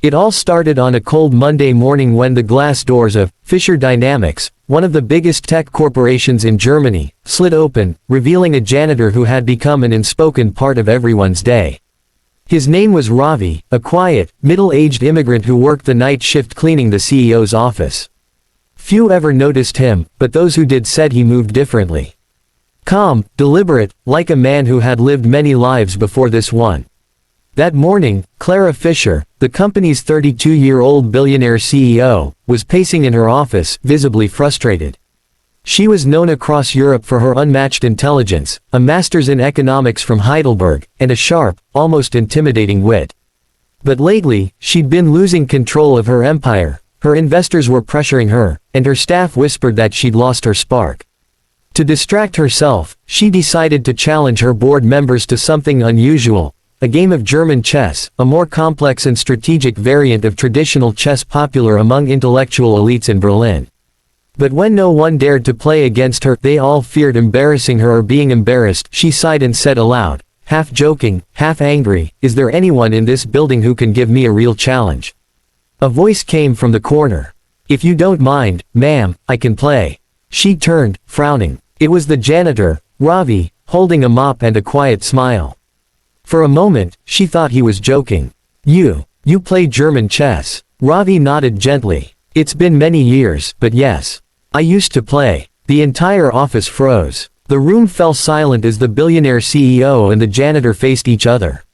It all started on a cold Monday morning when the glass doors of Fisher Dynamics, one of the biggest tech corporations in Germany, slid open, revealing a janitor who had become an unspoken part of everyone's day. His name was Ravi, a quiet, middle-aged immigrant who worked the night shift cleaning the CEO's office. Few ever noticed him, but those who did said he moved differently. Calm, deliberate, like a man who had lived many lives before this one. That morning, Clara Fisher, the company's 32-year-old billionaire CEO, was pacing in her office, visibly frustrated. She was known across Europe for her unmatched intelligence, a master's in economics from Heidelberg, and a sharp, almost intimidating wit. But lately, she'd been losing control of her empire, her investors were pressuring her, and her staff whispered that she'd lost her spark. To distract herself, she decided to challenge her board members to something unusual, a game of German chess, a more complex and strategic variant of traditional chess popular among intellectual elites in Berlin. But when no one dared to play against her, they all feared embarrassing her or being embarrassed. She sighed and said aloud, half joking, half angry, "Is there anyone in this building who can give me a real challenge?" A voice came from the corner. "If you don't mind, ma'am, I can play." She turned, frowning. It was the janitor, Ravi, holding a mop and a quiet smile. For a moment, she thought he was joking. You play German chess?" Ravi nodded gently. "It's been many years, but yes. I used to play." The entire office froze. The room fell silent as the billionaire CEO and the janitor faced each other.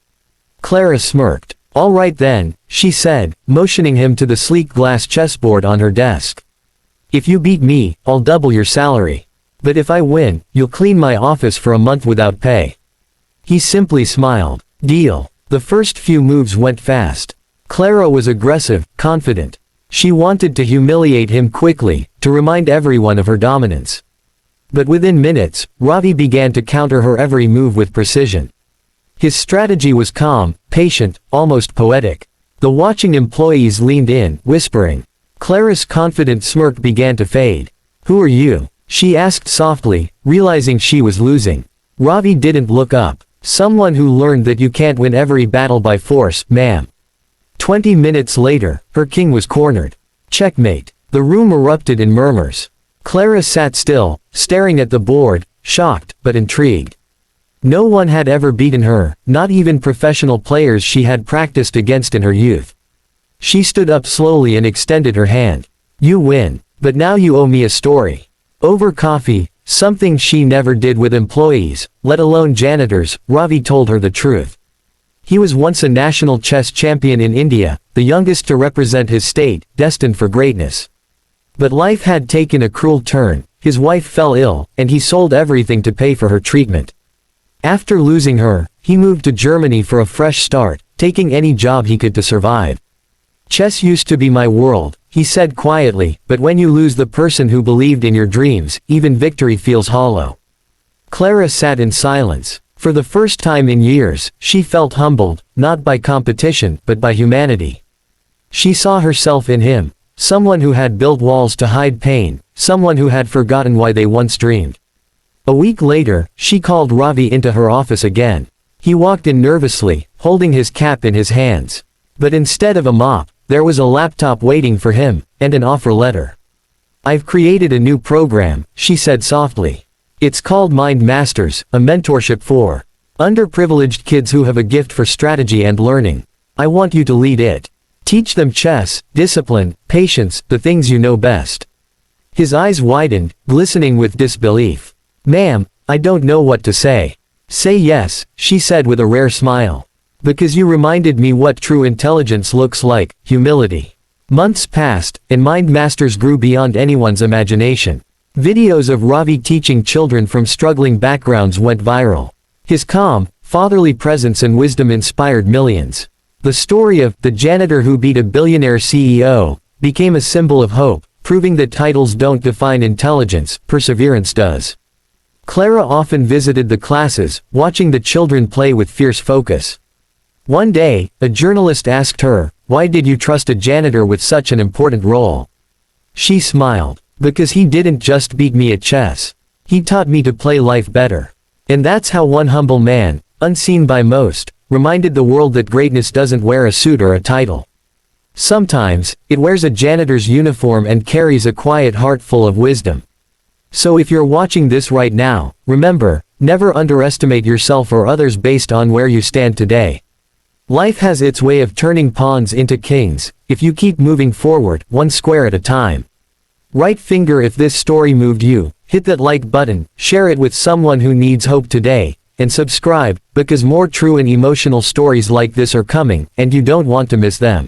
Clara smirked. "All right then," she said, motioning him to the sleek glass chessboard on her desk. "If you beat me, I'll double your salary. But if I win, you'll clean my office for a month without pay." He simply smiled. "Deal." The first few moves went fast. Clara was aggressive, confident. She wanted to humiliate him quickly, to remind everyone of her dominance. But within minutes, Ravi began to counter her every move with precision. His strategy was calm, patient, almost poetic. The watching employees leaned in, whispering. Clara's confident smirk began to fade. "Who are you?" she asked softly, realizing she was losing. Ravi didn't look up. "Someone who learned that you can't win every battle by force, ma'am." 20 minutes later, her king was cornered. Checkmate. The room erupted in murmurs. Clara sat still, staring at the board, shocked, but intrigued. No one had ever beaten her, not even professional players she had practiced against in her youth. She stood up slowly and extended her hand. "You win. But now you owe me a story." Over coffee, something she never did with employees, let alone janitors, Ravi told her the truth. He was once a national chess champion in India, the youngest to represent his state, destined for greatness. But life had taken a cruel turn, his wife fell ill, and he sold everything to pay for her treatment. After losing her, he moved to Germany for a fresh start, taking any job he could to survive. "Chess used to be my world," he said quietly, "but when you lose the person who believed in your dreams, even victory feels hollow." Clara sat in silence. For the first time in years, she felt humbled, not by competition, but by humanity. She saw herself in him, someone who had built walls to hide pain, someone who had forgotten why they once dreamed. A week later, she called Ravi into her office again. He walked in nervously, holding his cap in his hands. But instead of a mop, there was a laptop waiting for him, and an offer letter. "I've created a new program," she said softly. "It's called Mind Masters, a mentorship for underprivileged kids who have a gift for strategy and learning. I want you to lead it. Teach them chess, discipline, patience, the things you know best." His eyes widened, glistening with disbelief. "Ma'am, I don't know what to say." "Say yes," she said with a rare smile. "Because you reminded me what true intelligence looks like, humility." Months passed, and Mind Masters grew beyond anyone's imagination. Videos of Ravi teaching children from struggling backgrounds went viral. His calm, fatherly presence and wisdom inspired millions. The story of the janitor who beat a billionaire CEO became a symbol of hope, proving that titles don't define intelligence, perseverance does. Clara often visited the classes, watching the children play with fierce focus. One day, a journalist asked her, "Why did you trust a janitor with such an important role?" She smiled. "Because he didn't just beat me at chess. He taught me to play life better." And that's how one humble man, unseen by most, reminded the world that greatness doesn't wear a suit or a title. Sometimes, it wears a janitor's uniform and carries a quiet heart full of wisdom. So if you're watching this right now, remember, never underestimate yourself or others based on where you stand today. Life has its way of turning pawns into kings, if you keep moving forward, one square at a time. Right finger if this story moved you, hit that like button, share it with someone who needs hope today, and subscribe, because more true and emotional stories like this are coming, and you don't want to miss them.